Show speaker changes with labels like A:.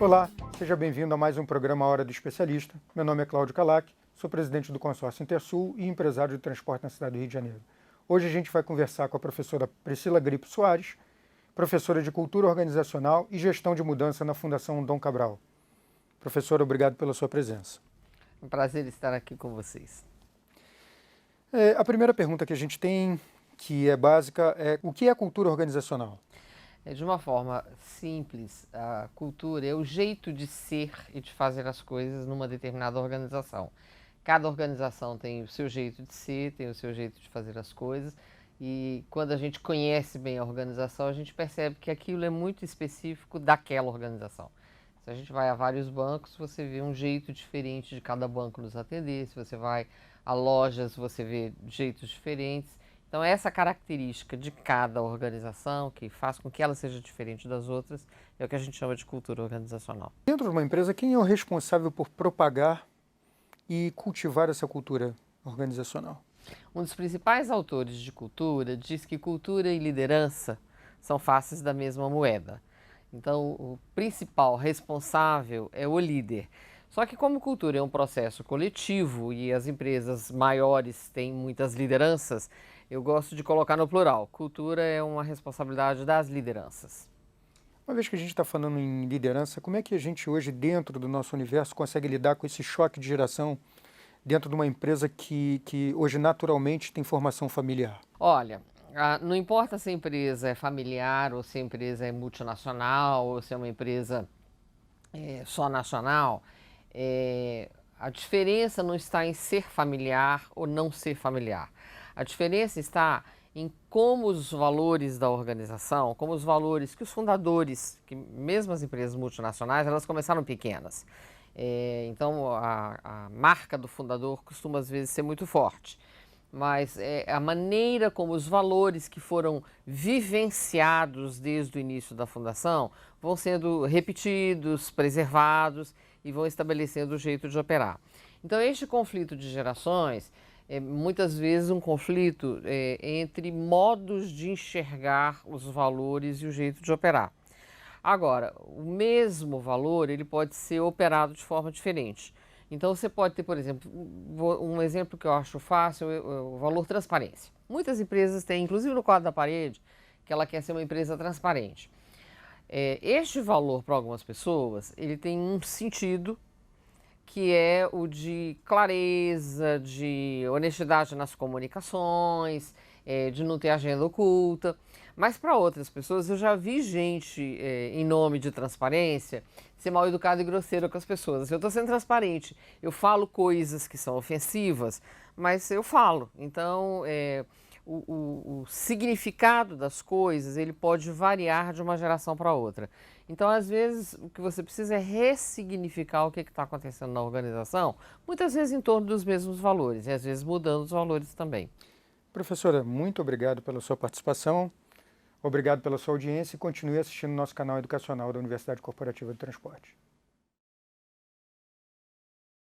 A: Olá, seja bem-vindo a mais um programa Hora do Especialista. Meu nome é Cláudio Calac, sou presidente do consórcio Intersul e empresário de transporte na cidade do Rio de Janeiro. Hoje a gente vai conversar com a professora Priscila Gripo Soares, professora de Cultura Organizacional e Gestão de Mudança na Fundação Dom Cabral. Professora, obrigado pela sua presença.
B: Um prazer estar aqui com vocês.
A: A primeira pergunta que a gente tem, que é básica, é o que é cultura organizacional?
B: De uma forma simples, a cultura é o jeito de ser e de fazer as coisas numa determinada organização. Cada organização tem o seu jeito de ser, tem o seu jeito de fazer as coisas, e quando a gente conhece bem a organização, a gente percebe que aquilo é muito específico daquela organização. Se a gente vai a vários bancos, você vê um jeito diferente de cada banco nos atender. Se você vai a lojas, você vê jeitos diferentes. Então, essa característica de cada organização, que faz com que ela seja diferente das outras, é o que a gente chama de cultura organizacional.
A: Dentro de uma empresa, quem é o responsável por propagar e cultivar essa cultura organizacional?
B: Um dos principais autores de cultura diz que cultura e liderança são faces da mesma moeda. Então, o principal responsável é o líder. Só que como cultura é um processo coletivo e as empresas maiores têm muitas lideranças, eu gosto de colocar no plural. Cultura é uma responsabilidade das lideranças.
A: Uma vez que a gente está falando em liderança, como é que a gente hoje, dentro do nosso universo, consegue lidar com esse choque de geração dentro de uma empresa que hoje naturalmente tem formação familiar?
B: Olha, não importa se a empresa é familiar ou se a empresa é multinacional ou se é uma empresa só nacional, a diferença não está em ser familiar ou não ser familiar. A diferença está em como os valores da organização, como os valores que os fundadores, que mesmo as empresas multinacionais, elas começaram pequenas. Então, a marca do fundador costuma às vezes ser muito forte. Mas a maneira como os valores que foram vivenciados desde o início da fundação vão sendo repetidos, preservados e vão estabelecendo o jeito de operar. Então, este conflito de gerações é muitas vezes um conflito entre modos de enxergar os valores e o jeito de operar. Agora, o mesmo valor ele pode ser operado de forma diferente. Então, você pode ter, por exemplo, um exemplo que eu acho fácil, o valor transparência. Muitas empresas têm, inclusive no quadro da parede, que ela quer ser uma empresa transparente. Este valor, para algumas pessoas, ele tem um sentido que é o de clareza, de honestidade nas comunicações, de não ter agenda oculta. Mas para outras pessoas, eu já vi gente, em nome de transparência, ser mal educado e grosseiro com as pessoas. Eu estou sendo transparente, eu falo coisas que são ofensivas, mas eu falo. Então, o significado das coisas, ele pode variar de uma geração para outra. Então, às vezes, o que você precisa é ressignificar o que está acontecendo na organização, muitas vezes em torno dos mesmos valores, e às vezes mudando os valores também.
A: Professora, muito obrigado pela sua participação, obrigado pela sua audiência e continue assistindo nosso canal educacional da Universidade Corporativa do Transporte.